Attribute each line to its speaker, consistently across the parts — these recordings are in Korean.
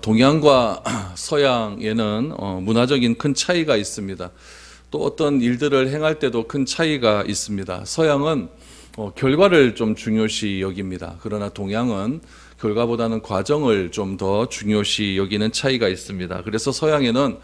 Speaker 1: 동양과 서양에는 문화적인 큰 차이가 있습니다. 또 어떤 일들을 행할 때도 큰 차이가 있습니다. 서양은 결과를 좀 중요시 여깁니다. 그러나 동양은 결과보다는 과정을 좀 더 중요시 여기는 차이가 있습니다. 그래서 서양에는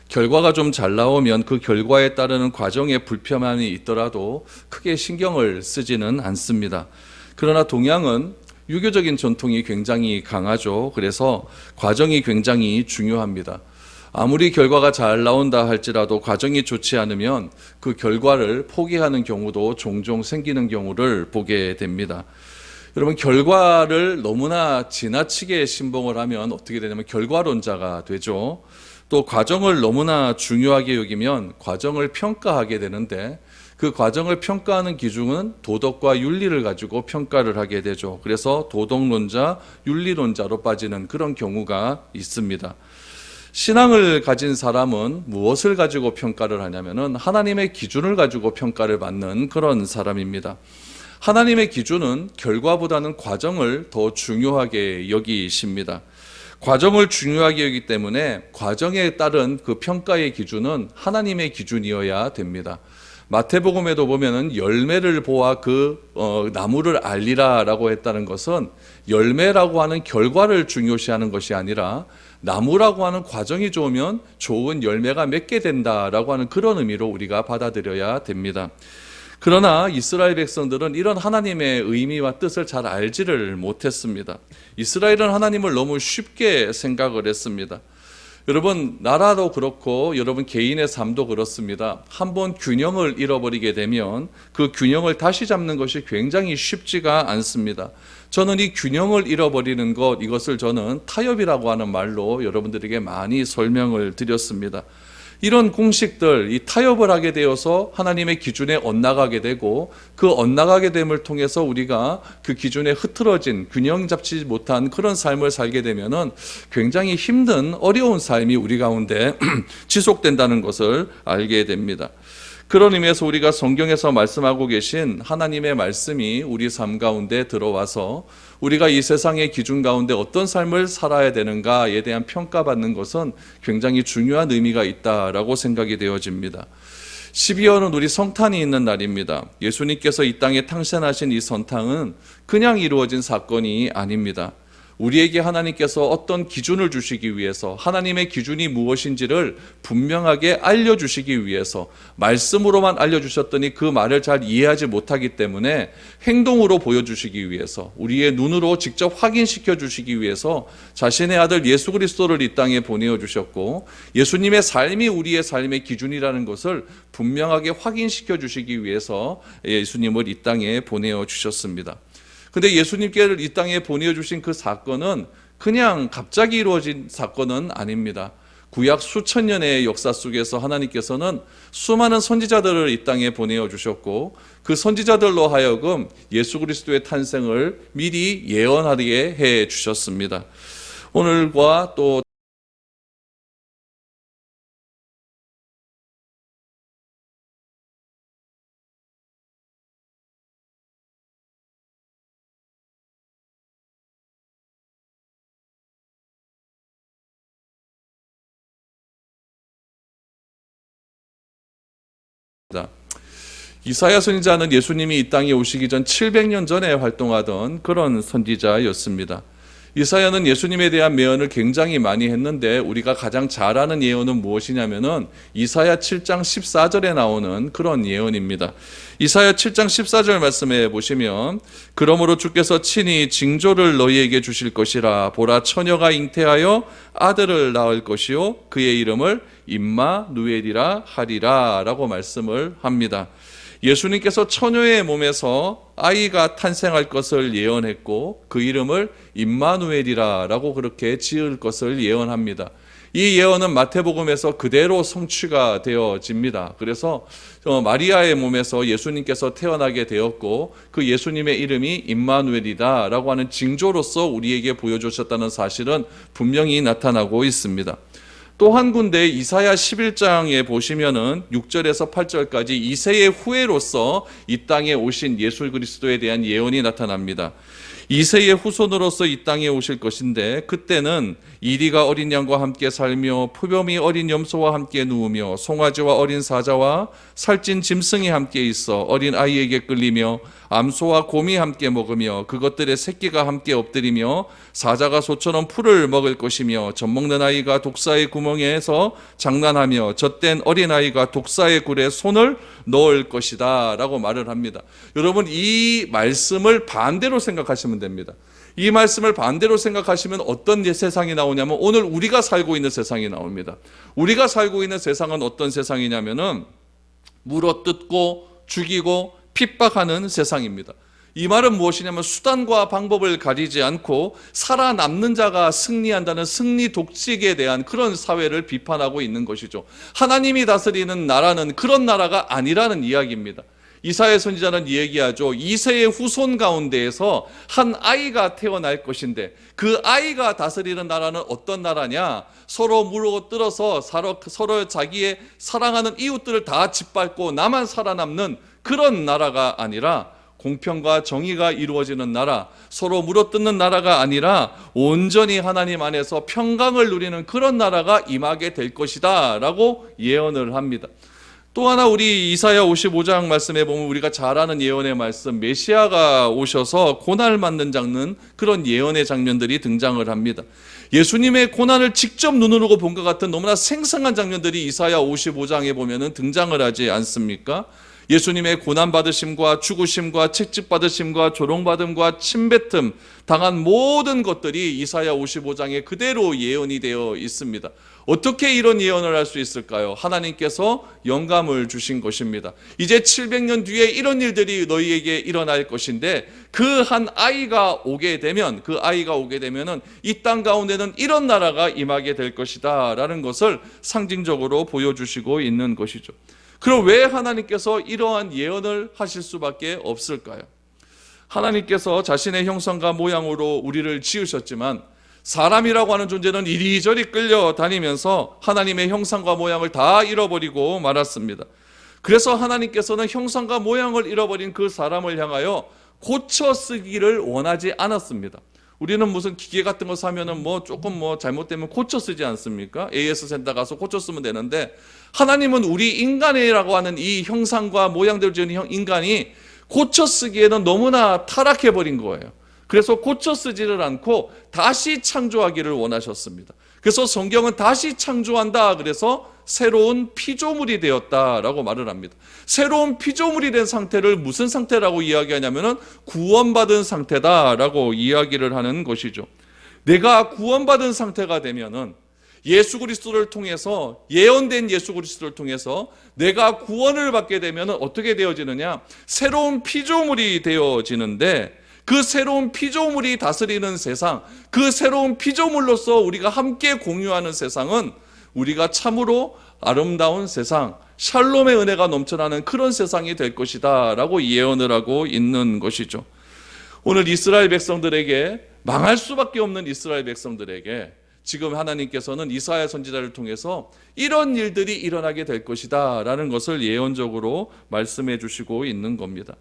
Speaker 1: 결과가 좀 잘 나오면 그 결과에 따르는 과정에 불편함이 있더라도 크게 신경을 쓰지는 않습니다. 그러나 동양은 유교적인 전통이 굉장히 강하죠. 그래서 과정이 굉장히 중요합니다. 아무리 결과가 잘 나온다 할지라도 과정이 좋지 않으면 그 결과를 포기하는 경우도 종종 생기는 경우를 보게 됩니다. 여러분, 결과를 너무나 지나치게 신봉을 하면 어떻게 되냐면 결과론자가 되죠. 또 과정을 너무나 중요하게 여기면 과정을 평가하게 되는데, 그 과정을 평가하는 기준은 도덕과 윤리를 가지고 평가를 하게 되죠. 그래서 도덕론자, 윤리론자로 빠지는 그런 경우가 있습니다. 신앙을 가진 사람은 무엇을 가지고 평가를 하냐면은 하나님의 기준을 가지고 평가를 받는 그런 사람입니다. 하나님의 기준은 결과보다는 과정을 더 중요하게 여기십니다. 과정을 중요하게 여기기 때문에 과정에 따른 그 평가의 기준은 하나님의 기준이어야 됩니다. 마태복음에도 보면은 열매를 보아 그 나무를 알리라라고 했다는 것은 열매라고 하는 결과를 중요시하는 것이 아니라 나무라고 하는 과정이 좋으면 좋은 열매가 맺게 된다라고 하는 그런 의미로 우리가 받아들여야 됩니다. 그러나 이스라엘 백성들은 이런 하나님의 의미와 뜻을 잘 알지를 못했습니다. 이스라엘은 하나님을 너무 쉽게 생각을 했습니다. 여러분, 나라도 그렇고 여러분 개인의 삶도 그렇습니다. 한번 균형을 잃어버리게 되면 그 균형을 다시 잡는 것이 굉장히 쉽지가 않습니다. 저는 이 균형을 잃어버리는 것, 이것을 저는 타협이라고 하는 말로 여러분들에게 많이 설명을 드렸습니다. 이런 공식들, 이 타협을 하게 되어서 하나님의 기준에 엇나가게 되고, 그 엇나가게 됨을 통해서 우리가 그 기준에 흐트러진, 균형 잡지 못한 그런 삶을 살게 되면은 굉장히 힘든 어려운 삶이 우리 가운데 지속된다는 것을 알게 됩니다. 그런 의미에서 우리가 성경에서 말씀하고 계신 하나님의 말씀이 우리 삶 가운데 들어와서 우리가 이 세상의 기준 가운데 어떤 삶을 살아야 되는가에 대한 평가받는 것은 굉장히 중요한 의미가 있다라고 생각이 되어집니다. 12월은 우리 성탄이 있는 날입니다. 예수님께서 이 땅에 탄생하신 이 성탄은 그냥 이루어진 사건이 아닙니다. 우리에게 하나님께서 어떤 기준을 주시기 위해서, 하나님의 기준이 무엇인지를 분명하게 알려주시기 위해서, 말씀으로만 알려주셨더니 그 말을 잘 이해하지 못하기 때문에 행동으로 보여주시기 위해서, 우리의 눈으로 직접 확인시켜 주시기 위해서 자신의 아들 예수 그리스도를 이 땅에 보내어 주셨고, 예수님의 삶이 우리의 삶의 기준이라는 것을 분명하게 확인시켜 주시기 위해서 예수님을 이 땅에 보내어 주셨습니다. 근데 예수님께를 이 땅에 보내주신 그 사건은 그냥 갑자기 이루어진 사건은 아닙니다. 구약 수천 년의 역사 속에서 하나님께서는 수많은 선지자들을 이 땅에 보내어 주셨고, 그 선지자들로 하여금 예수 그리스도의 탄생을 미리 예언하게 해 주셨습니다. 오늘과 또 이사야 선지자는 예수님이 이 땅에 오시기 전 700년 전에 활동하던 그런 선지자였습니다. 이사야는 예수님에 대한 예언을 굉장히 많이 했는데, 우리가 가장 잘 아는 예언은 무엇이냐면은 이사야 7장 14절에 나오는 그런 예언입니다. 이사야 7장 14절 말씀에 보시면, 그러므로 주께서 친히 징조를 너희에게 주실 것이라. 보라, 처녀가 잉태하여 아들을 낳을 것이요 그의 이름을 임마누엘이라 하리라 라고 말씀을 합니다. 예수님께서 처녀의 몸에서 아이가 탄생할 것을 예언했고, 그 이름을 임마누엘이라 라고 그렇게 지을 것을 예언합니다. 이 예언은 마태복음에서 그대로 성취가 되어집니다. 그래서 마리아의 몸에서 예수님께서 태어나게 되었고, 그 예수님의 이름이 임마누엘이다 라고 하는 징조로서 우리에게 보여주셨다는 사실은 분명히 나타나고 있습니다. 또 한 군데 이사야 11장에 보시면은 6절에서 8절까지 이새의 후예로서 이 땅에 오신 예수 그리스도에 대한 예언이 나타납니다. 이새의 후손으로서 이 땅에 오실 것인데 그때는 이리가 어린 양과 함께 살며 푸범이 어린 염소와 함께 누우며 송아지와 어린 사자와 살찐 짐승이 함께 있어 어린 아이에게 끌리며 암소와 곰이 함께 먹으며 그것들의 새끼가 함께 엎드리며 사자가 소처럼 풀을 먹을 것이며 젖먹는 아이가 독사의 구멍에서 장난하며 젖된 어린 아이가 독사의 굴에 손을 넣을 것이다 라고 말을 합니다. 여러분, 이 말씀을 반대로 생각하시면 됩니다. 이 말씀을 반대로 생각하시면 어떤 세상이 나오냐면 오늘 우리가 살고 있는 세상이 나옵니다. 우리가 살고 있는 세상은 어떤 세상이냐면은 물어뜯고 죽이고 핍박하는 세상입니다. 이 말은 무엇이냐면 수단과 방법을 가리지 않고 살아남는 자가 승리한다는 승리 독식에 대한 그런 사회를 비판하고 있는 것이죠. 하나님이 다스리는 나라는 그런 나라가 아니라는 이야기입니다. 이사야 선지자는 얘기하죠. 이새의 후손 가운데에서 한 아이가 태어날 것인데 그 아이가 다스리는 나라는 어떤 나라냐? 서로 물어뜯어서 서로 자기의 사랑하는 이웃들을 다 짓밟고 나만 살아남는 그런 나라가 아니라 공평과 정의가 이루어지는 나라, 서로 물어뜯는 나라가 아니라 온전히 하나님 안에서 평강을 누리는 그런 나라가 임하게 될 것이다 라고 예언을 합니다. 또 하나 우리 이사야 55장 말씀에 보면 우리가 잘 아는 예언의 말씀, 메시아가 오셔서 고난을 받는 장면, 그런 예언의 장면들이 등장을 합니다. 예수님의 고난을 직접 눈으로 본 것 같은 너무나 생생한 장면들이 이사야 55장에 보면 등장을 하지 않습니까? 예수님의 고난받으심과 죽으심과 책찍받으심과 조롱받음과 침뱉음 당한 모든 것들이 이사야 55장에 그대로 예언이 되어 있습니다. 어떻게 이런 예언을 할 수 있을까요? 하나님께서 영감을 주신 것입니다. 이제 700년 뒤에 이런 일들이 너희에게 일어날 것인데 그 한 아이가 오게 되면 이 땅 가운데는 이런 나라가 임하게 될 것이다 라는 것을 상징적으로 보여주시고 있는 것이죠. 그럼 왜 하나님께서 이러한 예언을 하실 수밖에 없을까요? 하나님께서 자신의 형상과 모양으로 우리를 지으셨지만 사람이라고 하는 존재는 이리저리 끌려다니면서 하나님의 형상과 모양을 다 잃어버리고 말았습니다. 그래서 하나님께서는 형상과 모양을 잃어버린 그 사람을 향하여 고쳐 쓰기를 원하지 않았습니다. 우리는 무슨 기계 같은 거 사면은 조금 잘못되면 고쳐 쓰지 않습니까? AS 센터 가서 고쳐 쓰면 되는데 하나님은 우리 인간이라고 하는 이 형상과 모양대로 지은 인간이 고쳐 쓰기에는 너무나 타락해버린 거예요. 그래서 고쳐 쓰지를 않고 다시 창조하기를 원하셨습니다. 그래서 성경은 다시 창조한다. 그래서 새로운 피조물이 되었다라고 말을 합니다. 새로운 피조물이 된 상태를 무슨 상태라고 이야기하냐면은 구원받은 상태다라고 이야기를 하는 것이죠. 내가 구원받은 상태가 되면은 예수 그리스도를 통해서 예언된 예수 그리스도를 통해서 내가 구원을 받게 되면은 어떻게 되어지느냐? 새로운 피조물이 되어지는데 그 새로운 피조물이 다스리는 세상, 그 새로운 피조물로서 우리가 함께 공유하는 세상은 우리가 참으로 아름다운 세상, 샬롬의 은혜가 넘쳐나는 그런 세상이 될 것이다 라고 예언을 하고 있는 것이죠. 오늘 이스라엘 백성들에게, 망할 수밖에 없는 이스라엘 백성들에게 지금 하나님께서는 이사야 선지자를 통해서 이런 일들이 일어나게 될 것이다 라는 것을 예언적으로 말씀해 주시고 있는 겁니다.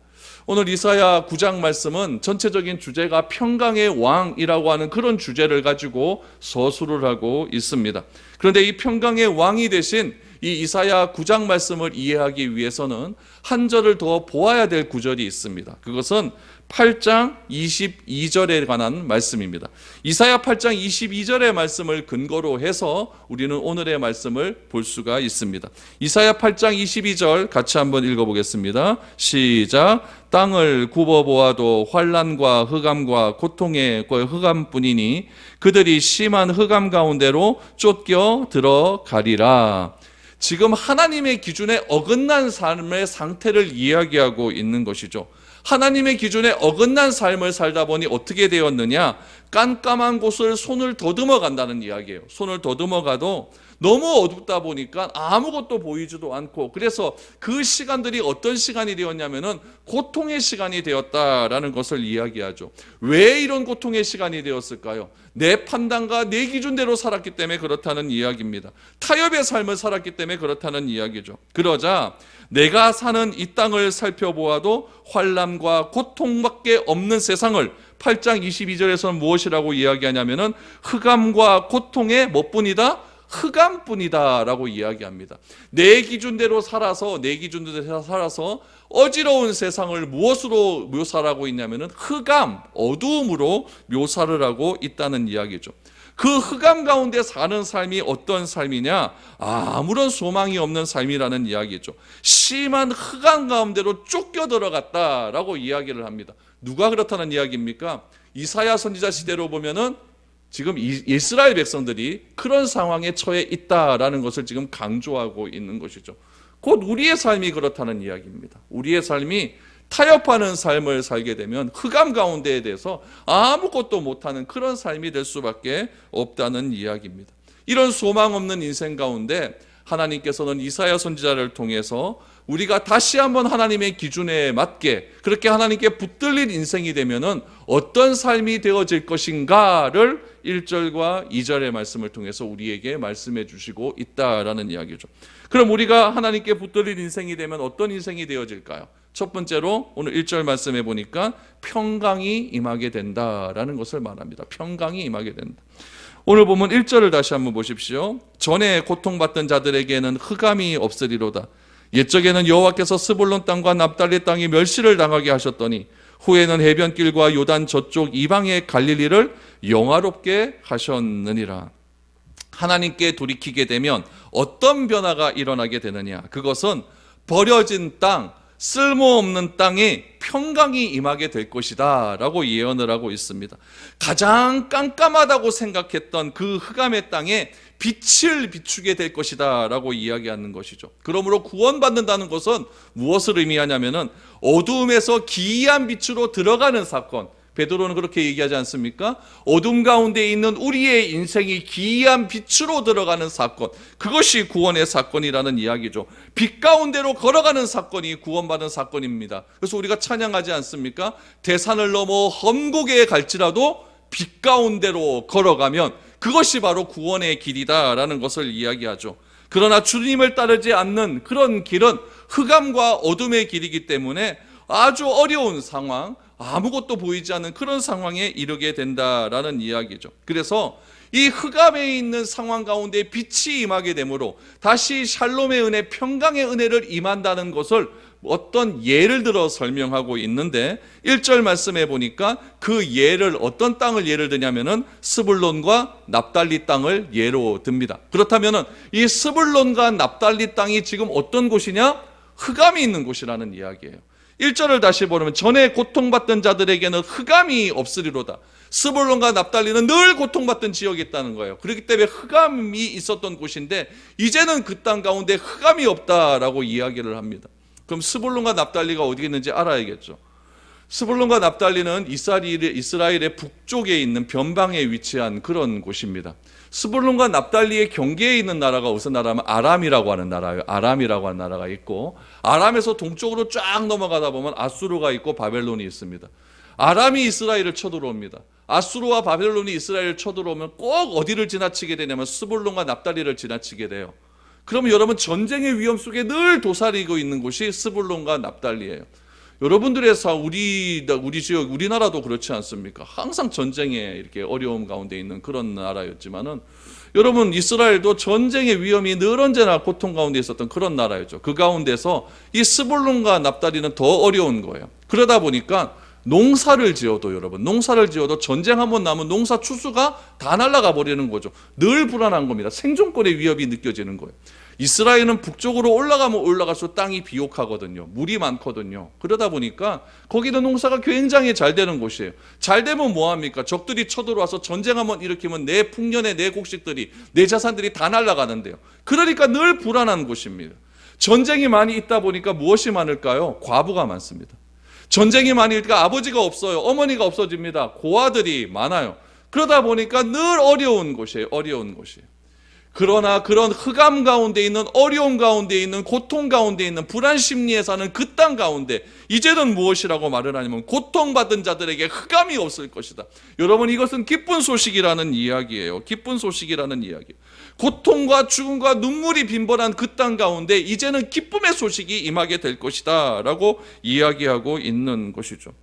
Speaker 1: 오늘 이사야 9장 말씀은 전체적인 주제가 평강의 왕이라고 하는 그런 주제를 가지고 서술을 하고 있습니다. 그런데 이 평강의 왕이 되신 이 이사야 9장 말씀을 이해하기 위해서는 한 절을 더 보아야 될 구절이 있습니다. 그것은 8장 22절에 관한 말씀입니다. 이사야 8장 22절의 말씀을 근거로 해서 우리는 오늘의 말씀을 볼 수가 있습니다. 이사야 8장 22절 같이 한번 읽어보겠습니다. 시작. 땅을 굽어보아도 환난과 흑암과 고통의 흑암뿐이니 그들이 심한 흑암 가운데로 쫓겨 들어가리라. 지금 하나님의 기준에 어긋난 삶의 상태를 이야기하고 있는 것이죠. 하나님의 기준에 어긋난 삶을 살다 보니 어떻게 되었느냐? 깜깜한 곳을 손을 더듬어 간다는 이야기예요. 손을 더듬어 가도 너무 어둡다 보니까 아무것도 보이지도 않고, 그래서 그 시간들이 어떤 시간이 되었냐면은 고통의 시간이 되었다라는 것을 이야기하죠. 왜 이런 고통의 시간이 되었을까요? 내 판단과 내 기준대로 살았기 때문에 그렇다는 이야기입니다. 타협의 삶을 살았기 때문에 그렇다는 이야기죠. 그러자 내가 사는 이 땅을 살펴보아도 환난과 고통밖에 없는 세상을 8장 22절에서는 무엇이라고 이야기하냐면은 흑암과 고통의 뭐뿐이다? 흑암뿐이다 라고 이야기합니다. 내 기준대로 살아서 어지러운 세상을 무엇으로 묘사하고 있냐면은 흑암, 어두움으로 묘사를 하고 있다는 이야기죠. 그 흑암 가운데 사는 삶이 어떤 삶이냐? 아무런 소망이 없는 삶이라는 이야기죠. 심한 흑암 가운데로 쫓겨 들어갔다라고 이야기를 합니다. 누가 그렇다는 이야기입니까? 이사야 선지자 시대로 보면은 지금 이스라엘 백성들이 그런 상황에 처해 있다라는 것을 지금 강조하고 있는 것이죠. 곧 우리의 삶이 그렇다는 이야기입니다. 우리의 삶이 타협하는 삶을 살게 되면 흑암 가운데에 대해서 아무것도 못하는 그런 삶이 될 수밖에 없다는 이야기입니다. 이런 소망 없는 인생 가운데 하나님께서는 이사야 선지자를 통해서 우리가 다시 한번 하나님의 기준에 맞게 그렇게 하나님께 붙들린 인생이 되면은 어떤 삶이 되어질 것인가를 1절과 2절의 말씀을 통해서 우리에게 말씀해 주시고 있다라는 이야기죠. 그럼 우리가 하나님께 붙들린 인생이 되면 어떤 인생이 되어질까요? 첫 번째로 오늘 1절 말씀해 보니까 평강이 임하게 된다라는 것을 말합니다. 평강이 임하게 된다. 오늘 보면 1절을 다시 한번 보십시오. 전에 고통받던 자들에게는 흑암이 없으리로다. 옛적에는 여호와께서 스불론 땅과 납달리 땅이 멸시를 당하게 하셨더니 후에는 해변길과 요단 저쪽 이방의 갈릴리를 영화롭게 하셨느니라. 하나님께 돌이키게 되면 어떤 변화가 일어나게 되느냐? 그것은 버려진 땅, 쓸모없는 땅에 평강이 임하게 될 것이다 라고 예언을 하고 있습니다. 가장 깜깜하다고 생각했던 그 흑암의 땅에 빛을 비추게 될 것이다 라고 이야기하는 것이죠. 그러므로 구원받는다는 것은 무엇을 의미하냐면은 어두움에서 기이한 빛으로 들어가는 사건, 베드로는 그렇게 얘기하지 않습니까? 어둠 가운데 있는 우리의 인생이 기이한 빛으로 들어가는 사건, 그것이 구원의 사건이라는 이야기죠. 빛 가운데로 걸어가는 사건이 구원받은 사건입니다. 그래서 우리가 찬양하지 않습니까? 대산을 넘어 험곡에 갈지라도 빛 가운데로 걸어가면 그것이 바로 구원의 길이다라는 것을 이야기하죠. 그러나 주님을 따르지 않는 그런 길은 흑암과 어둠의 길이기 때문에 아주 어려운 상황, 아무것도 보이지 않는 그런 상황에 이르게 된다라는 이야기죠. 그래서 이 흑암에 있는 상황 가운데 빛이 임하게 되므로 다시 샬롬의 은혜, 평강의 은혜를 임한다는 것을 어떤 예를 들어 설명하고 있는데 1절 말씀해 보니까 그 예를 어떤 땅을 예를 드냐면은 스불론과 납달리 땅을 예로 듭니다. 그렇다면은 이 스불론과 납달리 땅이 지금 어떤 곳이냐? 흑암이 있는 곳이라는 이야기예요. 1절을 다시 보면 전에 고통받던 자들에게는 흑암이 없으리로다. 스불론과 납달리는 늘 고통받던 지역이 있다는 거예요. 그렇기 때문에 흑암이 있었던 곳인데 이제는 그 땅 가운데 흑암이 없다라고 이야기를 합니다. 그럼 스불론과 납달리가 어디 있는지 알아야겠죠. 스불론과 납달리는 이스라엘의 북쪽에 있는 변방에 위치한 그런 곳입니다. 스불론과 납달리의 경계에 있는 나라가 무슨 나라면 아람이라고 하는 나라예요. 아람이라고 하는 나라가 있고 아람에서 동쪽으로 쫙 넘어가다 보면 아수르가 있고 바벨론이 있습니다. 아람이 이스라엘을 쳐들어옵니다. 아수르와 바벨론이 이스라엘을 쳐들어오면 꼭 어디를 지나치게 되냐면 스불론과 납달리를 지나치게 돼요. 그러면 여러분 전쟁의 위험 속에 늘 도사리고 있는 곳이 스불론과 납달리예요. 여러분들의 우리 지역, 우리나라도 그렇지 않습니까? 항상 전쟁에 이렇게 어려움 가운데 있는 그런 나라였지만은 여러분 이스라엘도 전쟁의 위험이 늘 언제나 고통 가운데 있었던 그런 나라였죠. 그 가운데서 이 스불론과 납달리는 더 어려운 거예요. 그러다 보니까 농사를 지어도 전쟁 한번 나면 농사 추수가 다 날아가 버리는 거죠. 늘 불안한 겁니다. 생존권의 위협이 느껴지는 거예요. 이스라엘은 북쪽으로 올라가면 올라갈수록 땅이 비옥하거든요. 물이 많거든요. 그러다 보니까 거기는 농사가 굉장히 잘 되는 곳이에요. 잘 되면 뭐합니까? 적들이 쳐들어와서 전쟁 한번 일으키면 내 풍년의 내 곡식들이, 내 자산들이 다 날아가는데요. 그러니까 늘 불안한 곳입니다. 전쟁이 많이 있다 보니까 무엇이 많을까요? 과부가 많습니다. 전쟁이 많이 있으니까 아버지가 없어요. 어머니가 없어집니다. 고아들이 많아요. 그러다 보니까 늘 어려운 곳이에요. 그러나 그런 흑암 가운데 있는, 어려움 가운데 있는, 고통 가운데 있는, 불안 심리에 사는 그 땅 가운데 이제는 무엇이라고 말을 하냐면 고통받은 자들에게 흑암이 없을 것이다. 여러분 이것은 기쁜 소식이라는 이야기예요. 기쁜 소식이라는 이야기. 고통과 죽음과 눈물이 빈번한 그 땅 가운데 이제는 기쁨의 소식이 임하게 될 것이다 라고 이야기하고 있는 것이죠.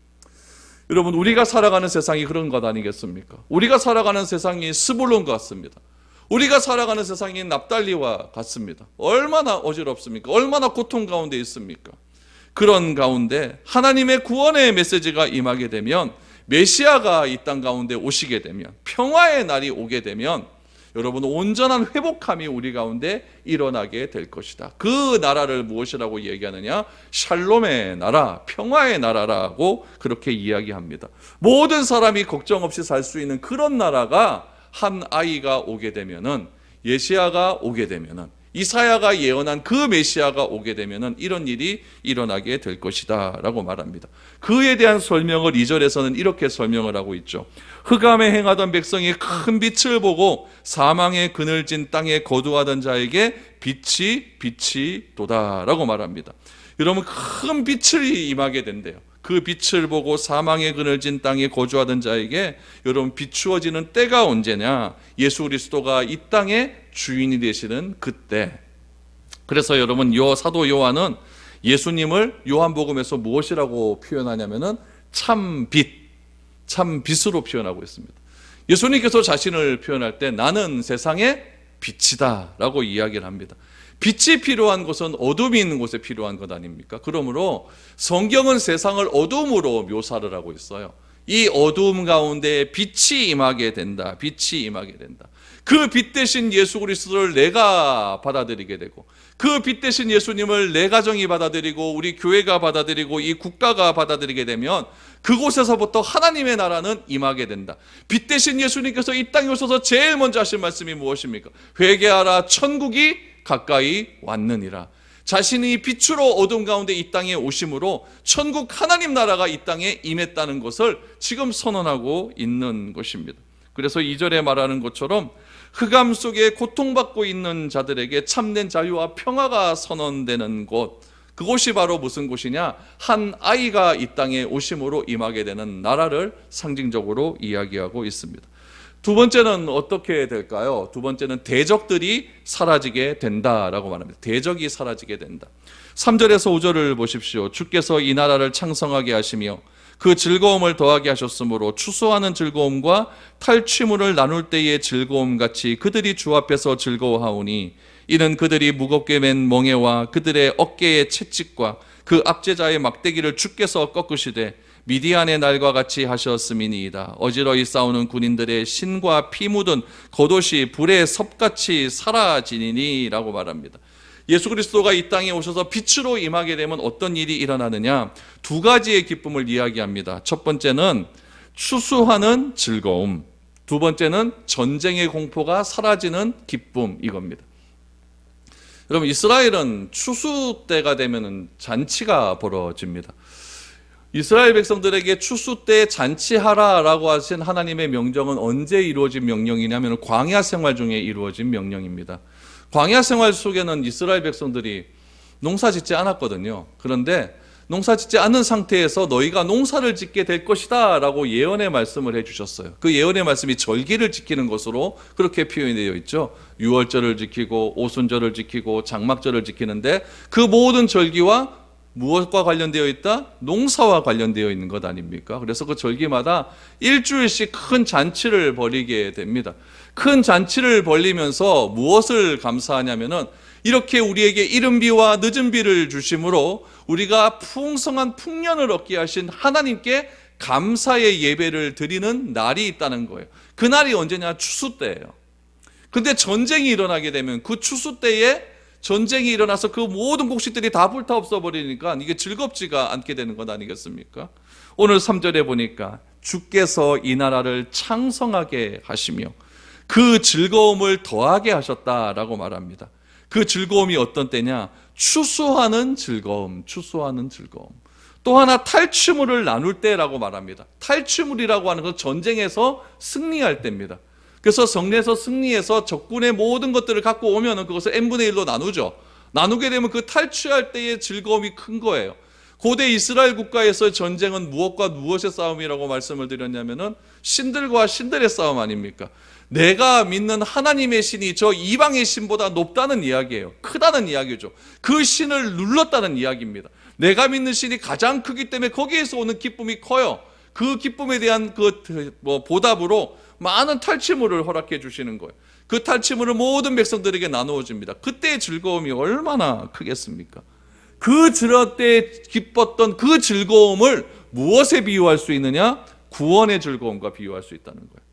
Speaker 1: 여러분, 우리가 살아가는 세상이 그런 것 아니겠습니까? 우리가 살아가는 세상이 스불론과 같습니다. 우리가 살아가는 세상이 납달리와 같습니다. 얼마나 어지럽습니까? 얼마나 고통 가운데 있습니까? 그런 가운데 하나님의 구원의 메시지가 임하게 되면, 메시아가 이 땅 가운데 오시게 되면, 평화의 날이 오게 되면 여러분, 온전한 회복함이 우리 가운데 일어나게 될 것이다. 그 나라를 무엇이라고 얘기하느냐? 샬롬의 나라, 평화의 나라라고 그렇게 이야기합니다. 모든 사람이 걱정 없이 살 수 있는 그런 나라가 한 아이가 오게 되면은, 예시야가 오게 되면은, 이사야가 예언한 그 메시아가 오게 되면은 이런 일이 일어나게 될 것이다 라고 말합니다. 그에 대한 설명을 2절에서는 이렇게 설명을 하고 있죠. 흑암에 행하던 백성이 큰 빛을 보고 사망의 그늘진 땅에 거주하던 자에게 빛이 도다라고 말합니다. 여러분, 큰 빛이 임하게 된대요. 그 빛을 보고 사망의 그늘진 땅에 거주하던 자에게 여러분 비추어지는 때가 언제냐? 예수 그리스도가 이 땅의 주인이 되시는 그때. 그래서 여러분, 사도 요한은 예수님을 요한복음에서 무엇이라고 표현하냐면은 참 빛으로 표현하고 있습니다. 예수님께서 자신을 표현할 때 나는 세상의 빛이다 라고 이야기를 합니다. 빛이 필요한 곳은 어둠이 있는 곳에 필요한 것 아닙니까? 그러므로 성경은 세상을 어둠으로 묘사를 하고 있어요. 이 어둠 가운데 빛이 임하게 된다. 빛이 임하게 된다. 그 빛 대신 예수 그리스도를 내가 받아들이게 되고, 그 빛 대신 예수님을 내 가정이 받아들이고 우리 교회가 받아들이고 이 국가가 받아들이게 되면 그곳에서부터 하나님의 나라는 임하게 된다. 빛 대신 예수님께서 이 땅에 오셔서 제일 먼저 하신 말씀이 무엇입니까? 회개하라, 천국이 가까이 왔느니라. 자신이 빛으로 어둠 가운데 이 땅에 오심으로 천국 하나님 나라가 이 땅에 임했다는 것을 지금 선언하고 있는 것입니다. 그래서 2절에 말하는 것처럼 흑암 속에 고통받고 있는 자들에게 참된 자유와 평화가 선언되는 곳, 그곳이 바로 무슨 곳이냐? 한 아이가 이 땅에 오심으로 임하게 되는 나라를 상징적으로 이야기하고 있습니다. 두 번째는 어떻게 될까요? 두 번째는 대적들이 사라지게 된다라고 말합니다. 대적이 사라지게 된다. 3절에서 5절을 보십시오. 주께서 이 나라를 창성하게 하시며 그 즐거움을 더하게 하셨으므로 추수하는 즐거움과 탈취물을 나눌 때의 즐거움 같이 그들이 주 앞에서 즐거워하오니, 이는 그들이 무겁게 맨 멍에와 그들의 어깨의 채찍과 그 압제자의 막대기를 주께서 꺾으시되 미디안의 날과 같이 하셨음이니이다. 어지러이 싸우는 군인들의 신과 피 묻은 겉옷이 불의 섭같이 사라지니니 라고 말합니다. 예수 그리스도가 이 땅에 오셔서 빛으로 임하게 되면 어떤 일이 일어나느냐? 두 가지의 기쁨을 이야기합니다. 첫 번째는 추수하는 즐거움, 두 번째는 전쟁의 공포가 사라지는 기쁨, 이겁니다. 여러분, 이스라엘은 추수 때가 되면 잔치가 벌어집니다. 이스라엘 백성들에게 추수 때 잔치하라라고 하신 하나님의 명령은 언제 이루어진 명령이냐면 광야 생활 중에 이루어진 명령입니다. 광야 생활 속에는 이스라엘 백성들이 농사 짓지 않았거든요. 그런데 농사 짓지 않은 상태에서 너희가 농사를 짓게 될 것이다 라고 예언의 말씀을 해주셨어요. 그 예언의 말씀이 절기를 지키는 것으로 그렇게 표현이 되어 있죠. 유월절을 지키고 오순절을 지키고 장막절을 지키는데 그 모든 절기와 무엇과 관련되어 있다? 농사와 관련되어 있는 것 아닙니까? 그래서 그 절기마다 일주일씩 큰 잔치를 벌이게 됩니다. 큰 잔치를 벌리면서 무엇을 감사하냐면은 이렇게 우리에게 이른 비와 늦은 비를 주심으로 우리가 풍성한 풍년을 얻게 하신 하나님께 감사의 예배를 드리는 날이 있다는 거예요. 그 날이 언제냐? 추수 때예요. 근데 전쟁이 일어나게 되면 그 추수 때에 전쟁이 일어나서 그 모든 곡식들이 다 불타 없어버리니까 이게 즐겁지가 않게 되는 것 아니겠습니까? 오늘 3절에 보니까 주께서 이 나라를 창성하게 하시며 그 즐거움을 더하게 하셨다라고 말합니다. 그 즐거움이 어떤 때냐? 추수하는 즐거움, 추수하는 즐거움. 또 하나 탈취물을 나눌 때라고 말합니다. 탈취물이라고 하는 건 전쟁에서 승리할 때입니다. 그래서 성내에서 승리해서 적군의 모든 것들을 갖고 오면 그것을 n분의 1로 나누죠. 나누게 되면 그 탈취할 때의 즐거움이 큰 거예요. 고대 이스라엘 국가에서의 전쟁은 무엇과 무엇의 싸움이라고 말씀을 드렸냐면은 신들과 신들의 싸움 아닙니까? 내가 믿는 하나님의 신이 저 이방의 신보다 높다는 이야기예요. 크다는 이야기죠. 그 신을 눌렀다는 이야기입니다. 내가 믿는 신이 가장 크기 때문에 거기에서 오는 기쁨이 커요. 그 기쁨에 대한 보답으로 많은 탈취물을 허락해 주시는 거예요. 그 탈취물을 모든 백성들에게 나누어 줍니다. 그때의 즐거움이 얼마나 크겠습니까? 그 지날 때 기뻤던 그 즐거움을 무엇에 비유할 수 있느냐? 구원의 즐거움과 비유할 수 있다는 거예요.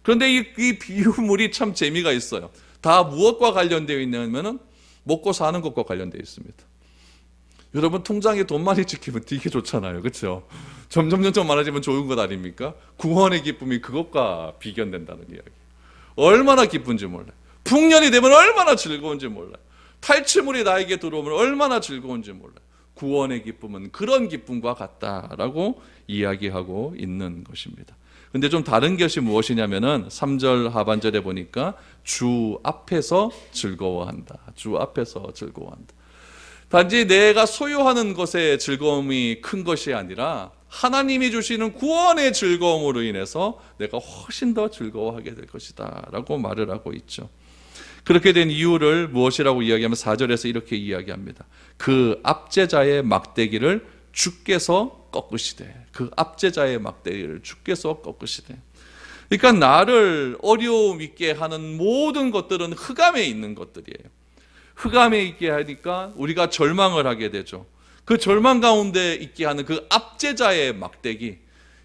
Speaker 1: 그런데 이 비유물이 참 재미가 있어요. 다 무엇과 관련되어 있냐면은 먹고 사는 것과 관련되어 있습니다. 여러분, 통장에 돈 많이 찍히면 되게 좋잖아요. 그렇죠? 점점 많아지면 좋은 것 아닙니까? 구원의 기쁨이 그것과 비견된다는 이야기. 얼마나 기쁜지 몰라요. 풍년이 되면 얼마나 즐거운지 몰라요. 탈취물이 나에게 들어오면 얼마나 즐거운지 몰라요. 구원의 기쁨은 그런 기쁨과 같다라고 이야기하고 있는 것입니다. 근데 좀 다른 것이 무엇이냐면은 3절 하반절에 보니까 주 앞에서 즐거워한다. 주 앞에서 즐거워한다. 단지 내가 소유하는 것의 즐거움이 큰 것이 아니라 하나님이 주시는 구원의 즐거움으로 인해서 내가 훨씬 더 즐거워하게 될 것이다 라고 말을 하고 있죠. 그렇게 된 이유를 무엇이라고 이야기하면 4절에서 이렇게 이야기합니다. 그 압제자의 막대기를 주께서 꺾으시되, 그 압제자의 막대기를 주께서 꺾으시되. 그러니까 나를 어려움 있게 하는 모든 것들은 흑암에 있는 것들이에요. 흑암에 있게 하니까 우리가 절망을 하게 되죠. 그 절망 가운데 있게 하는 그 압제자의 막대기,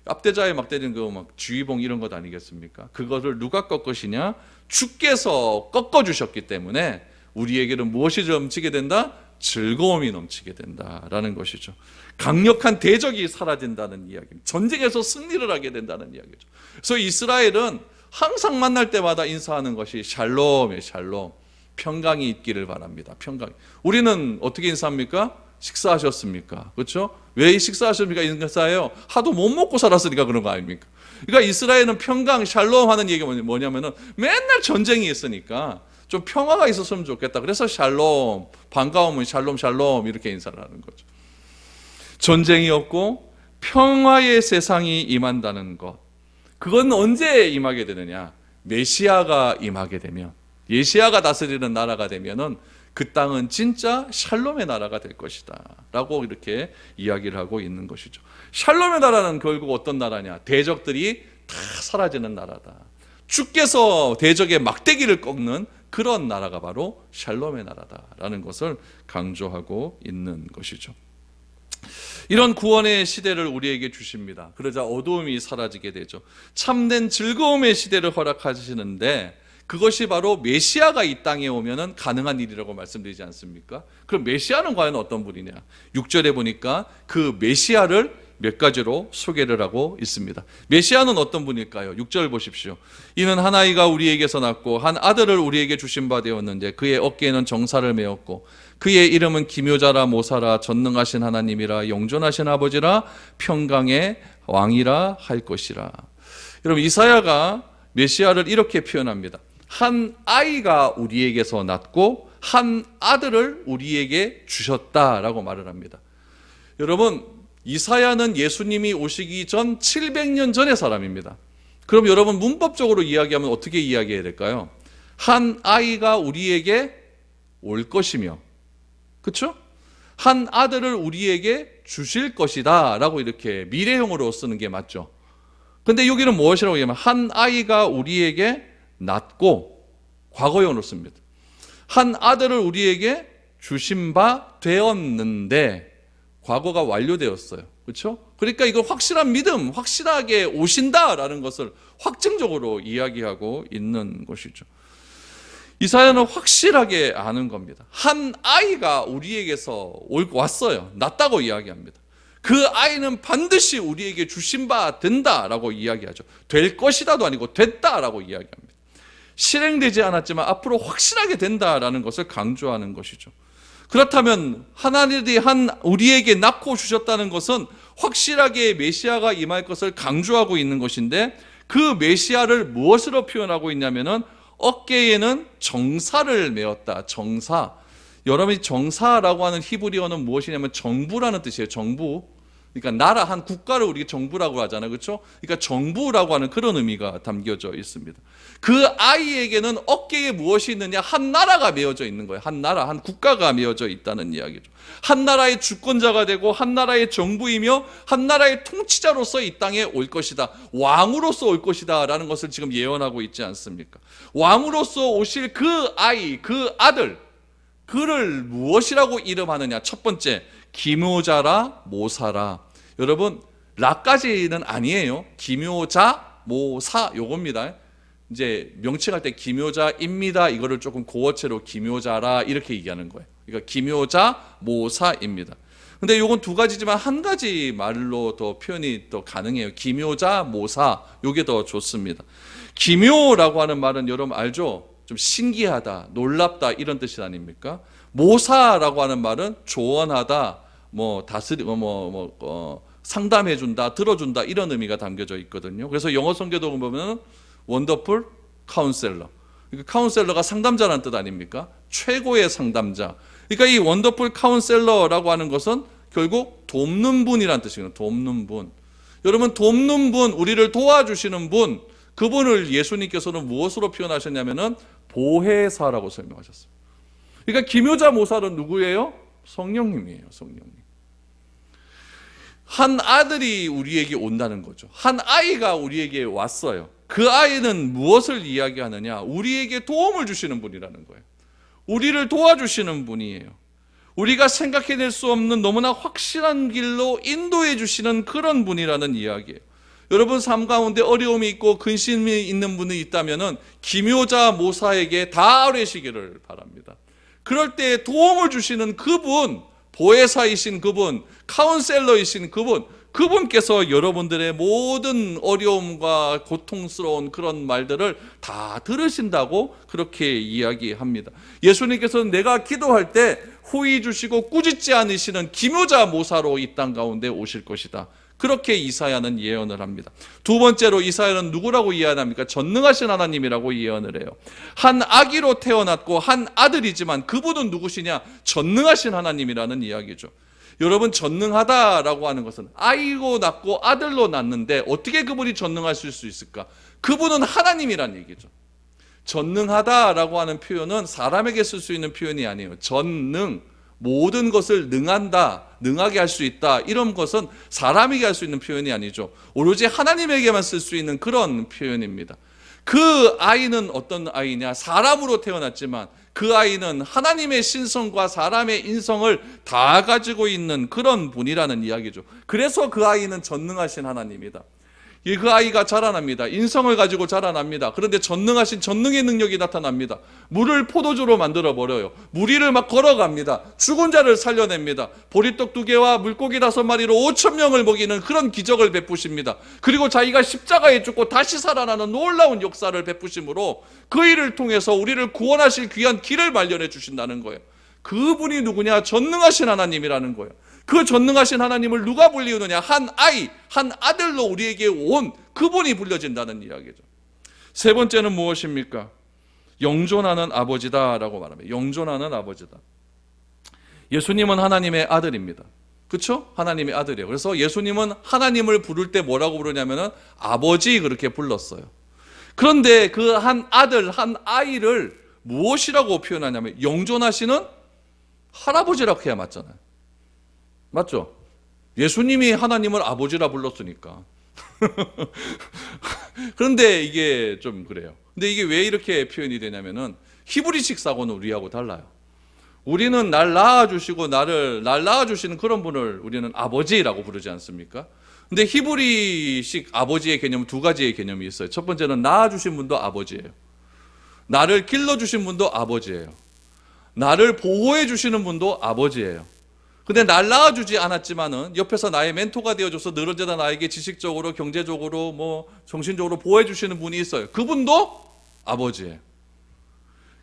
Speaker 1: 압제자의 막대기는 그 막 쥐봉 이런 것 아니겠습니까? 그것을 누가 꺾으시냐? 주께서 꺾어주셨기 때문에 우리에게는 무엇이 넘치게 된다? 즐거움이 넘치게 된다라는 것이죠. 강력한 대적이 사라진다는 이야기입니다. 전쟁에서 승리를 하게 된다는 이야기죠. 그래서 이스라엘은 항상 만날 때마다 인사하는 것이 샬롬이에요. 샬롬. 평강이 있기를 바랍니다. 평강. 우리는 어떻게 인사합니까? 식사하셨습니까? 그렇죠? 왜 식사하셨습니까? 인사해요. 하도 못 먹고 살았으니까 그런 거 아닙니까? 그러니까 이스라엘은 평강, 샬롬 하는 얘기가 뭐냐면은 맨날 전쟁이 있으니까 좀 평화가 있었으면 좋겠다. 그래서 샬롬, 반가움은 샬롬 샬롬 이렇게 인사를 하는 거죠. 전쟁이 없고 평화의 세상이 임한다는 것. 그건 언제 임하게 되느냐? 메시아가 임하게 되면, 예시아가 다스리는 나라가 되면은 그 땅은 진짜 샬롬의 나라가 될 것이다 라고 이렇게 이야기를 하고 있는 것이죠. 샬롬의 나라는 결국 어떤 나라냐? 대적들이 다 사라지는 나라다. 주께서 대적의 막대기를 꺾는 그런 나라가 바로 샬롬의 나라다라는 것을 강조하고 있는 것이죠. 이런 구원의 시대를 우리에게 주십니다. 그러자 어두움이 사라지게 되죠. 참된 즐거움의 시대를 허락하시는데 그것이 바로 메시아가 이 땅에 오면은 가능한 일이라고 말씀드리지 않습니까? 그럼 메시아는 과연 어떤 분이냐? 6절에 보니까 그 메시아를 몇 가지로 소개를 하고 있습니다. 메시아는 어떤 분일까요? 6절 보십시오. 이는 한 아이가 우리에게서 낳고 한 아들을 우리에게 주신 바 되었는데 그의 어깨에는 정사를 메었고 그의 이름은 기묘자라 모사라 전능하신 하나님이라 영존하신 아버지라 평강의 왕이라 할 것이라. 여러분, 이사야가 메시아를 이렇게 표현합니다. 한 아이가 우리에게서 낳고 한 아들을 우리에게 주셨다라고 말을 합니다. 여러분, 이사야는 예수님이 오시기 전 700년 전의 사람입니다. 그럼 여러분, 문법적으로 이야기하면 어떻게 이야기해야 될까요? 한 아이가 우리에게 올 것이며, 그렇죠? 한 아들을 우리에게 주실 것이다 라고 이렇게 미래형으로 쓰는 게 맞죠. 근데 여기는 무엇이라고 얘기하면 한 아이가 우리에게 낳고, 과거형으로 씁니다. 한 아들을 우리에게 주신 바 되었는데 과거가 완료되었어요. 그렇죠? 그러니까 이걸 확실한 믿음, 확실하게 오신다라는 것을 확증적으로 이야기하고 있는 것이죠. 이사야는 확실하게 아는 겁니다. 한 아이가 우리에게서 왔어요. 낳았다고 이야기합니다. 그 아이는 반드시 우리에게 주신 바 된다라고 이야기하죠. 될 것이다도 아니고 됐다라고 이야기합니다. 실행되지 않았지만 앞으로 확실하게 된다라는 것을 강조하는 것이죠. 그렇다면 하나님이 우리에게 낳고 주셨다는 것은 확실하게 메시아가 임할 것을 강조하고 있는 것인데 그 메시아를 무엇으로 표현하고 있냐면은 어깨에는 정사를 메었다. 정사. 여러분이 정사라고 하는 히브리어는 무엇이냐면 정부라는 뜻이에요. 정부. 그러니까 나라, 한 국가를 우리가 정부라고 하잖아요. 그렇죠? 그러니까 정부라고 하는 그런 의미가 담겨져 있습니다. 그 아이에게는 어깨에 무엇이 있느냐? 한 나라가 메어져 있는 거예요. 한 나라, 한 국가가 메어져 있다는 이야기죠. 한 나라의 주권자가 되고 한 나라의 정부이며 한 나라의 통치자로서 이 땅에 올 것이다. 왕으로서 올 것이다 라는 것을 지금 예언하고 있지 않습니까? 왕으로서 오실 그 아이, 그 아들, 그를 무엇이라고 이름하느냐? 첫 번째, 기묘자라 모사라. 여러분, 라까지는 아니에요. 기묘자 모사 요겁니다. 이제 명칭할 때 기묘자입니다. 이거를 조금 고어체로 기묘자라 이렇게 얘기하는 거예요. 그러니까 기묘자 모사입니다. 근데 요건 두 가지지만 한 가지 말로 더 표현이 더 가능해요. 기묘자 모사, 요게 더 좋습니다. 기묘라고 하는 말은 여러분 알죠? 좀 신기하다, 놀랍다 이런 뜻이 아닙니까? 모사라고 하는 말은 조언하다, 상담해준다, 들어준다 이런 의미가 담겨져 있거든요. 그래서 영어 성경도 보면 원더풀 카운셀러, 그러니까 카운셀러가 상담자라는 뜻 아닙니까? 최고의 상담자. 그러니까 이 원더풀 카운셀러라고 하는 것은 결국 돕는 분이라는 뜻이거든요. 돕는 분. 여러분, 돕는 분, 우리를 도와주시는 분, 그분을 예수님께서는 무엇으로 표현하셨냐면은 보혜사라고 설명하셨어요. 그러니까 기묘자 모사는 누구예요? 성령님이에요. 성령님. 한 아들이 우리에게 온다는 거죠. 한 아이가 우리에게 왔어요. 그 아이는 무엇을 이야기하느냐? 우리에게 도움을 주시는 분이라는 거예요. 우리를 도와주시는 분이에요. 우리가 생각해낼 수 없는 너무나 확실한 길로 인도해 주시는 그런 분이라는 이야기예요. 여러분 삶 가운데 어려움이 있고 근심이 있는 분이 있다면 기묘자 모사에게 다 아뢰시기를 바랍니다. 그럴 때 도움을 주시는 그분, 보혜사이신 그분, 카운셀러이신 그분, 그분께서 여러분들의 모든 어려움과 고통스러운 그런 말들을 다 들으신다고 그렇게 이야기합니다. 예수님께서는 내가 기도할 때 후히 주시고 꾸짖지 않으시는 기묘자 모사로 이 땅 가운데 오실 것이다. 그렇게 이사야는 예언을 합니다. 두 번째로 이사야는 누구라고 예언합니까? 전능하신 하나님이라고 예언을 해요. 한 아기로 태어났고 한 아들이지만 그분은 누구시냐? 전능하신 하나님이라는 이야기죠. 여러분, 전능하다라고 하는 것은 아이로 낳고 아들로 낳는데 어떻게 그분이 전능하실 수 있을까? 그분은 하나님이란 얘기죠. 전능하다라고 하는 표현은 사람에게 쓸 수 있는 표현이 아니에요. 전능, 모든 것을 능한다, 능하게 할 수 있다, 이런 것은 사람에게 할 수 있는 표현이 아니죠. 오로지 하나님에게만 쓸 수 있는 그런 표현입니다. 그 아이는 어떤 아이냐? 사람으로 태어났지만 그 아이는 하나님의 신성과 사람의 인성을 다 가지고 있는 그런 분이라는 이야기죠. 그래서 그 아이는 전능하신 하나님이다. 그 아이가 자라납니다. 인성을 가지고 자라납니다. 그런데 전능하신 전능의 능력이 나타납니다. 물을 포도주로 만들어버려요. 무리를 막 걸어갑니다. 죽은 자를 살려냅니다. 보리떡 2개와 물고기 5마리로 5,000명을 먹이는 그런 기적을 베푸십니다. 그리고 자기가 십자가에 죽고 다시 살아나는 놀라운 역사를 베푸심으로 그 일을 통해서 우리를 구원하실 귀한 길을 마련해 주신다는 거예요. 그분이 누구냐? 전능하신 하나님이라는 거예요. 그 전능하신 하나님을 누가 불리우느냐? 한 아이, 한 아들로 우리에게 온 그분이 불려진다는 이야기죠. 세 번째는 무엇입니까? 영존하는 아버지다라고 말합니다. 영존하는 아버지다. 예수님은 하나님의 아들입니다. 그렇죠? 하나님의 아들이에요. 그래서 예수님은 하나님을 부를 때 뭐라고 부르냐면은 아버지 그렇게 불렀어요. 그런데 그 한 아들, 한 아이를 무엇이라고 표현하냐면 영존하시는 할아버지라고 해야 맞잖아요. 맞죠? 예수님이 하나님을 아버지라 불렀으니까. 그런데 이게 좀 그래요. 근데 이게 왜 이렇게 표현이 되냐면은 히브리식 사고는 우리하고 달라요. 우리는 날 낳아주시고 날 낳아주시는 그런 분을 우리는 아버지라고 부르지 않습니까? 근데 히브리식 아버지의 개념은 두 가지의 개념이 있어요. 첫 번째는 낳아주신 분도 아버지예요. 나를 길러주신 분도 아버지예요. 나를 보호해 주시는 분도 아버지예요. 근데 날 낳아주지 않았지만은 옆에서 나의 멘토가 되어줘서 늘어지다 나에게 지식적으로, 경제적으로, 정신적으로 보호해 주시는 분이 있어요. 그분도 아버지예요.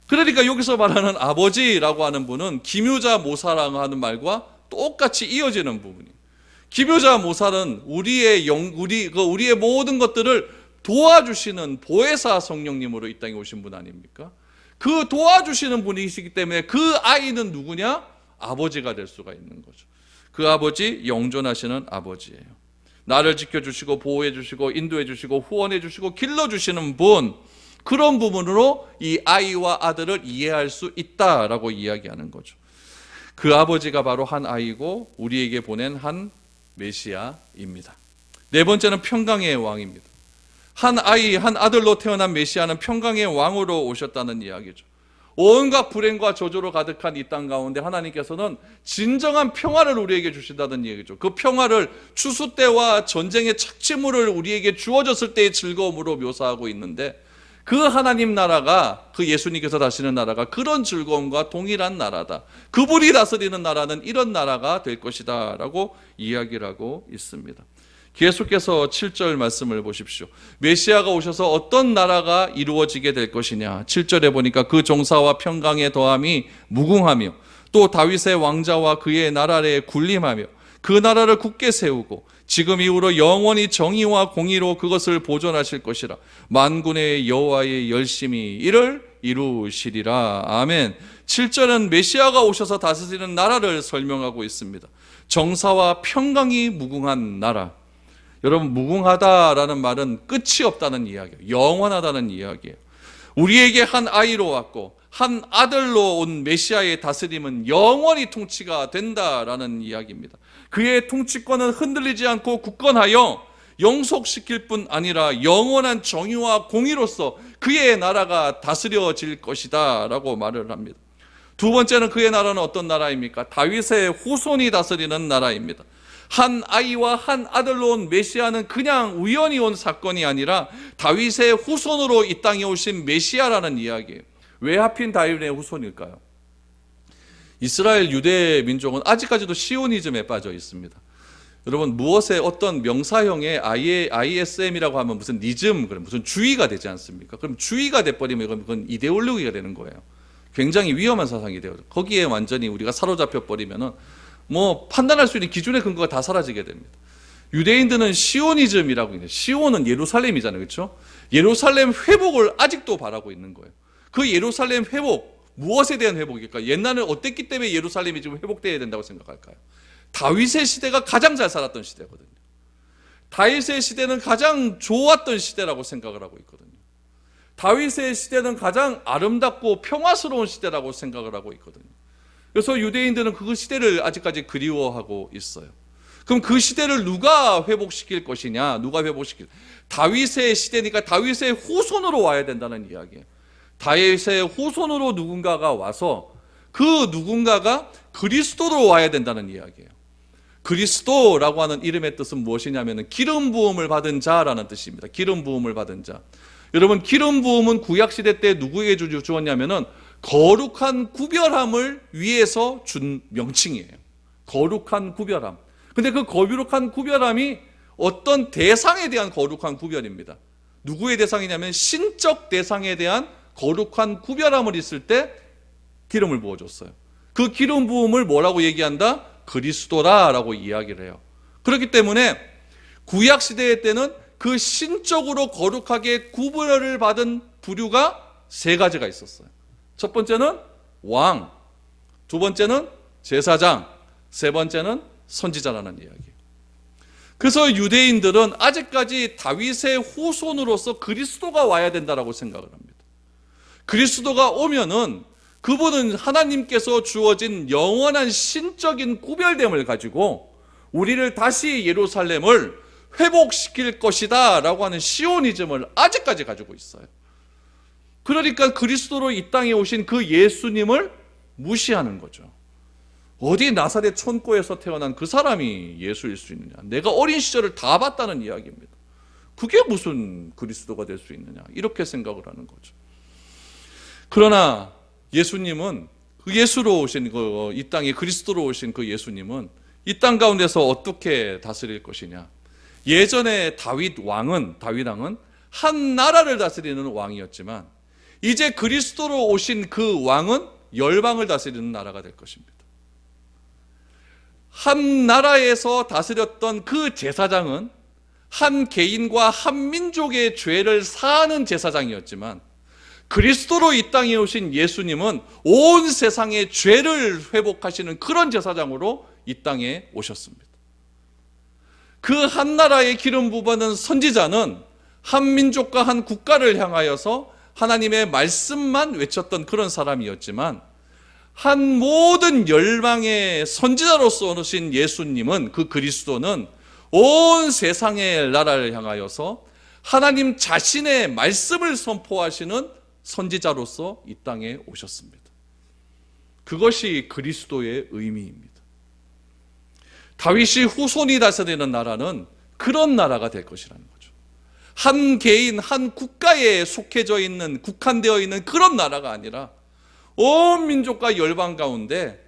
Speaker 1: 그러니까 여기서 말하는 아버지라고 하는 분은 기묘자 모사라고 하는 말과 똑같이 이어지는 부분이에요. 기묘자 모사는 우리의 모든 것들을 도와주시는 보혜사 성령님으로 이 땅에 오신 분 아닙니까? 그 도와주시는 분이시기 때문에 그 아이는 누구냐? 아버지가 될 수가 있는 거죠. 그 아버지 영존하시는 아버지예요. 나를 지켜주시고 보호해주시고 인도해주시고 후원해주시고 길러주시는 분, 그런 부분으로 이 아이와 아들을 이해할 수 있다라고 이야기하는 거죠. 그 아버지가 바로 한 아이고 우리에게 보낸 한 메시아입니다. 네 번째는 평강의 왕입니다. 한 아이, 한 아들로 태어난 메시아는 평강의 왕으로 오셨다는 이야기죠. 온갖 불행과 저주로 가득한 이 땅 가운데 하나님께서는 진정한 평화를 우리에게 주신다는 얘기죠. 그 평화를 추수 때와 전쟁의 착취물을 우리에게 주어졌을 때의 즐거움으로 묘사하고 있는데, 그 하나님 나라가, 그 예수님께서 다스리는 나라가 그런 즐거움과 동일한 나라다. 그분이 다스리는 나라는 이런 나라가 될 것이다 라고 이야기를 하고 있습니다. 계속해서 7절 말씀을 보십시오. 메시아가 오셔서 어떤 나라가 이루어지게 될 것이냐. 7절에 보니까 그 종사와 평강의 더함이 무궁하며 또 다윗의 왕자와 그의 나라에 군림하며 그 나라를 굳게 세우고 지금 이후로 영원히 정의와 공의로 그것을 보존하실 것이라. 만군의 여호와의 열심히 이를 이루시리라. 아멘. 7절은 메시아가 오셔서 다스리는 나라를 설명하고 있습니다. 정사와 평강이 무궁한 나라. 여러분, 무궁하다라는 말은 끝이 없다는 이야기예요. 영원하다는 이야기예요. 우리에게 한 아이로 왔고 한 아들로 온 메시아의 다스림은 영원히 통치가 된다라는 이야기입니다. 그의 통치권은 흔들리지 않고 굳건하여 영속시킬 뿐 아니라 영원한 정의와 공의로서 그의 나라가 다스려질 것이다 라고 말을 합니다. 두 번째는 그의 나라는 어떤 나라입니까? 다윗의 후손이 다스리는 나라입니다. 한 아이와 한 아들로 온 메시아는 그냥 우연히 온 사건이 아니라 다윗의 후손으로 이 땅에 오신 메시아라는 이야기예요. 왜 하필 다윗의 후손일까요? 이스라엘 유대 민족은 아직까지도 시오니즘에 빠져 있습니다. 여러분, 무엇에 어떤 명사형의 ISM이라고 하면 무슨 니즘, 무슨 주의가 되지 않습니까? 그럼 주의가 돼버리면 그건 이데올로기가 되는 거예요. 굉장히 위험한 사상이 돼요. 거기에 완전히 우리가 사로잡혀 버리면은 뭐 판단할 수 있는 기준의 근거가 다 사라지게 됩니다. 유대인들은 시오니즘이라고 있는데, 시온은 예루살렘이잖아요, 그렇죠? 예루살렘 회복을 아직도 바라고 있는 거예요. 그 예루살렘 회복, 무엇에 대한 회복일까? 옛날에 어땠기 때문에 예루살렘이 지금 회복돼야 된다고 생각할까요? 다윗의 시대가 가장 잘 살았던 시대거든요. 다윗의 시대는 가장 좋았던 시대라고 생각을 하고 있거든요. 다윗의 시대는 가장 아름답고 평화스러운 시대라고 생각을 하고 있거든요. 그래서 유대인들은 그 시대를 아직까지 그리워하고 있어요. 그럼 그 시대를 누가 회복시킬 것이냐? 누가 회복시킬? 다윗의 시대니까 다윗의 후손으로 와야 된다는 이야기예요. 다윗의 후손으로 누군가가 와서 그 누군가가 그리스도로 와야 된다는 이야기예요. 그리스도라고 하는 이름의 뜻은 무엇이냐면 기름 부음을 받은 자라는 뜻입니다. 기름 부음을 받은 자. 여러분, 기름 부음은 구약 시대 때 누구에게 주었냐면은 거룩한 구별함을 위해서 준 명칭이에요. 거룩한 구별함. 근데 그 거룩한 구별함이 어떤 대상에 대한 거룩한 구별입니다. 누구의 대상이냐면 신적 대상에 대한 거룩한 구별함을 있을 때 기름을 부어줬어요. 그 기름 부음을 뭐라고 얘기한다? 그리스도라라고 이야기를 해요. 그렇기 때문에 구약 시대 때는 그 신적으로 거룩하게 구별을 받은 부류가 세 가지가 있었어요. 첫 번째는 왕, 두 번째는 제사장, 세 번째는 선지자라는 이야기예요. 그래서 유대인들은 아직까지 다윗의 후손으로서 그리스도가 와야 된다라고 생각을 합니다. 그리스도가 오면은 그분은 하나님께서 주어진 영원한 신적인 구별됨을 가지고 우리를 다시 예루살렘을 회복시킬 것이다 라고 하는 시오니즘을 아직까지 가지고 있어요. 그러니까 그리스도로 이 땅에 오신 그 예수님을 무시하는 거죠. 어디 나사렛 촌고에서 태어난 그 사람이 예수일 수 있느냐? 내가 어린 시절을 다 봤다는 이야기입니다. 그게 무슨 그리스도가 될 수 있느냐? 이렇게 생각을 하는 거죠. 그러나 예수님은 그 예수로 오신 이 땅에 그리스도로 오신 그 예수님은 이 땅 가운데서 어떻게 다스릴 것이냐? 예전에 다윗 왕은 한 나라를 다스리는 왕이었지만 이제 그리스도로 오신 그 왕은 열방을 다스리는 나라가 될 것입니다. 한 나라에서 다스렸던 그 제사장은 한 개인과 한 민족의 죄를 사하는 제사장이었지만 그리스도로 이 땅에 오신 예수님은 온 세상의 죄를 회복하시는 그런 제사장으로 이 땅에 오셨습니다. 그 한 나라의 기름 부받은 선지자는 한 민족과 한 국가를 향하여서 하나님의 말씀만 외쳤던 그런 사람이었지만, 한 모든 열방의 선지자로서 오신 예수님은, 그 그리스도는 온 세상의 나라를 향하여서 하나님 자신의 말씀을 선포하시는 선지자로서 이 땅에 오셨습니다. 그것이 그리스도의 의미입니다. 다윗이 후손이 다스리는 나라는 그런 나라가 될 것이라는 거죠. 한 개인, 한 국가에 속해져 있는, 국한되어 있는 그런 나라가 아니라 온 민족과 열방 가운데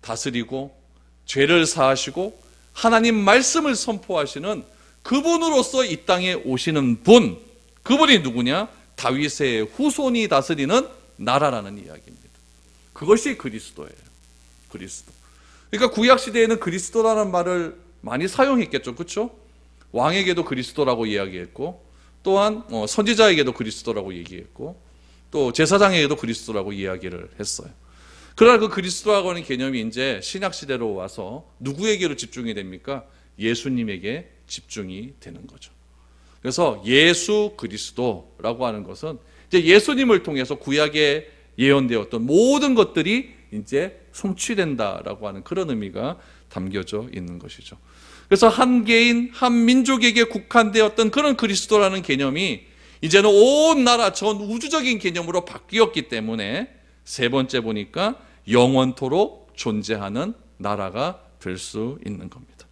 Speaker 1: 다스리고 죄를 사하시고 하나님 말씀을 선포하시는 그분으로서 이 땅에 오시는 분, 그분이 누구냐? 다윗의 후손이 다스리는 나라라는 이야기입니다. 그것이 그리스도예요. 그리스도. 그러니까 구약시대에는 그리스도라는 말을 많이 사용했겠죠. 그렇죠? 왕에게도 그리스도라고 이야기했고, 또한 선지자에게도 그리스도라고 얘기했고, 또 제사장에게도 그리스도라고 이야기를 했어요. 그러나 그 그리스도라고 하는 개념이 이제 신약시대로 와서 누구에게로 집중이 됩니까? 예수님에게 집중이 되는 거죠. 그래서 예수 그리스도라고 하는 것은 이제 예수님을 통해서 구약에 예언되었던 모든 것들이 이제 성취된다라고 하는 그런 의미가 담겨져 있는 것이죠. 그래서 한 개인, 한 민족에게 국한되었던 그런 그리스도라는 개념이 이제는 온 나라 전 우주적인 개념으로 바뀌었기 때문에 세 번째 보니까 영원토록 존재하는 나라가 될 수 있는 겁니다.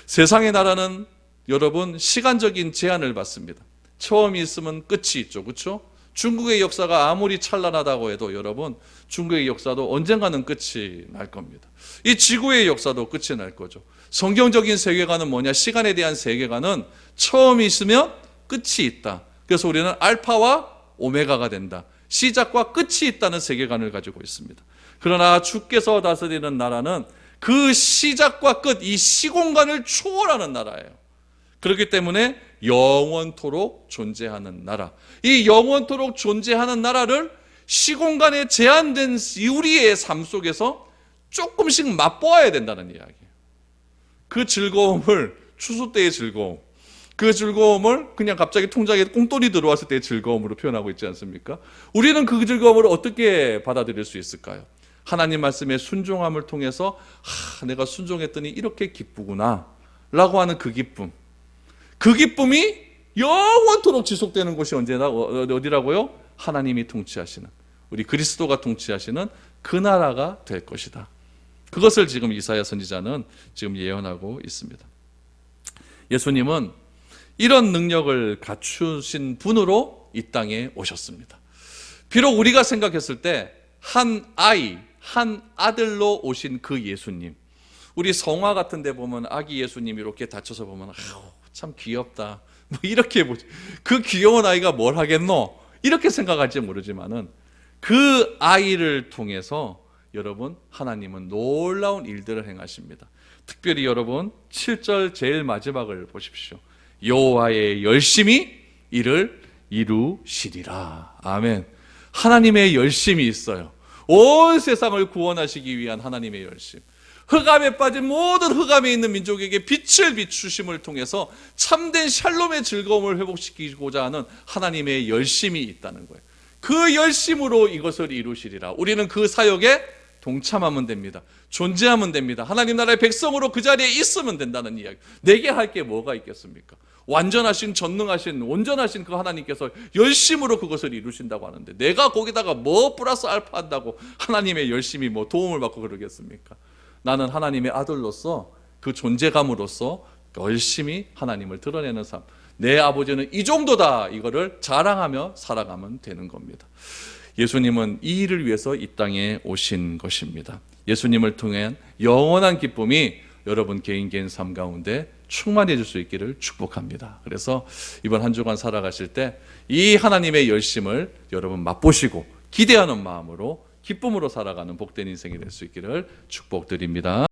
Speaker 1: 세상의 나라는 여러분 시간적인 제한을 받습니다. 처음이 있으면 끝이 있죠. 그렇죠? 중국의 역사가 아무리 찬란하다고 해도 여러분, 중국의 역사도 언젠가는 끝이 날 겁니다. 이 지구의 역사도 끝이 날 거죠. 성경적인 세계관은 뭐냐? 시간에 대한 세계관은 처음이 있으면 끝이 있다. 그래서 우리는 알파와 오메가가 된다. 시작과 끝이 있다는 세계관을 가지고 있습니다. 그러나 주께서 다스리는 나라는 그 시작과 끝, 이 시공간을 초월하는 나라예요. 그렇기 때문에 영원토록 존재하는 나라, 이 영원토록 존재하는 나라를 시공간에 제한된 우리의 삶 속에서 조금씩 맛보아야 된다는 이야기예요. 그 즐거움을, 추수 때의 즐거움, 그 즐거움을 그냥 갑자기 통장에 꽁돈이 들어왔을 때의 즐거움으로 표현하고 있지 않습니까? 우리는 그 즐거움을 어떻게 받아들일 수 있을까요? 하나님 말씀의 순종함을 통해서 내가 순종했더니 이렇게 기쁘구나 라고 하는 그 기쁨, 그 기쁨이 영원토록 지속되는 곳이 언제나 어디라고요? 하나님이 통치하시는, 우리 그리스도가 통치하시는 그 나라가 될 것이다. 그것을 지금 이사야 선지자는 지금 예언하고 있습니다. 예수님은 이런 능력을 갖추신 분으로 이 땅에 오셨습니다. 비록 우리가 생각했을 때 한 아이, 한 아들로 오신 그 예수님, 우리 성화 같은 데 보면 아기 예수님 이렇게 다쳐서 보면 참 귀엽다, 뭐 이렇게 보지. 그 귀여운 아이가 뭘 하겠노? 이렇게 생각할지 모르지만은 그 아이를 통해서 여러분, 하나님은 놀라운 일들을 행하십니다. 특별히 여러분 7절 제일 마지막을 보십시오. 여호와의 열심히 이를 이루시리라. 아멘. 하나님의 열심이 있어요. 온 세상을 구원하시기 위한 하나님의 열심. 흑암에 빠진 모든 흑암에 있는 민족에게 빛을 비추심을 통해서 참된 샬롬의 즐거움을 회복시키고자 하는 하나님의 열심이 있다는 거예요. 그 열심으로 이것을 이루시리라. 우리는 그 사역에 동참하면 됩니다. 존재하면 됩니다. 하나님 나라의 백성으로 그 자리에 있으면 된다는 이야기. 내게 할 게 뭐가 있겠습니까? 완전하신, 전능하신, 온전하신 그 하나님께서 열심으로 그것을 이루신다고 하는데 내가 거기다가 뭐 플러스 알파 한다고 하나님의 열심히 뭐 도움을 받고 그러겠습니까? 나는 하나님의 아들로서 그 존재감으로서 열심히 하나님을 드러내는 삶, 내 아버지는 이 정도다, 이거를 자랑하며 살아가면 되는 겁니다. 예수님은 이 일을 위해서 이 땅에 오신 것입니다. 예수님을 통한 영원한 기쁨이 여러분 개인 삶 가운데 충만해질 수 있기를 축복합니다. 그래서 이번 한 주간 살아가실 때 이 하나님의 열심을 여러분 맛보시고 기대하는 마음으로 기쁨으로 살아가는 복된 인생이 될 수 있기를 축복드립니다.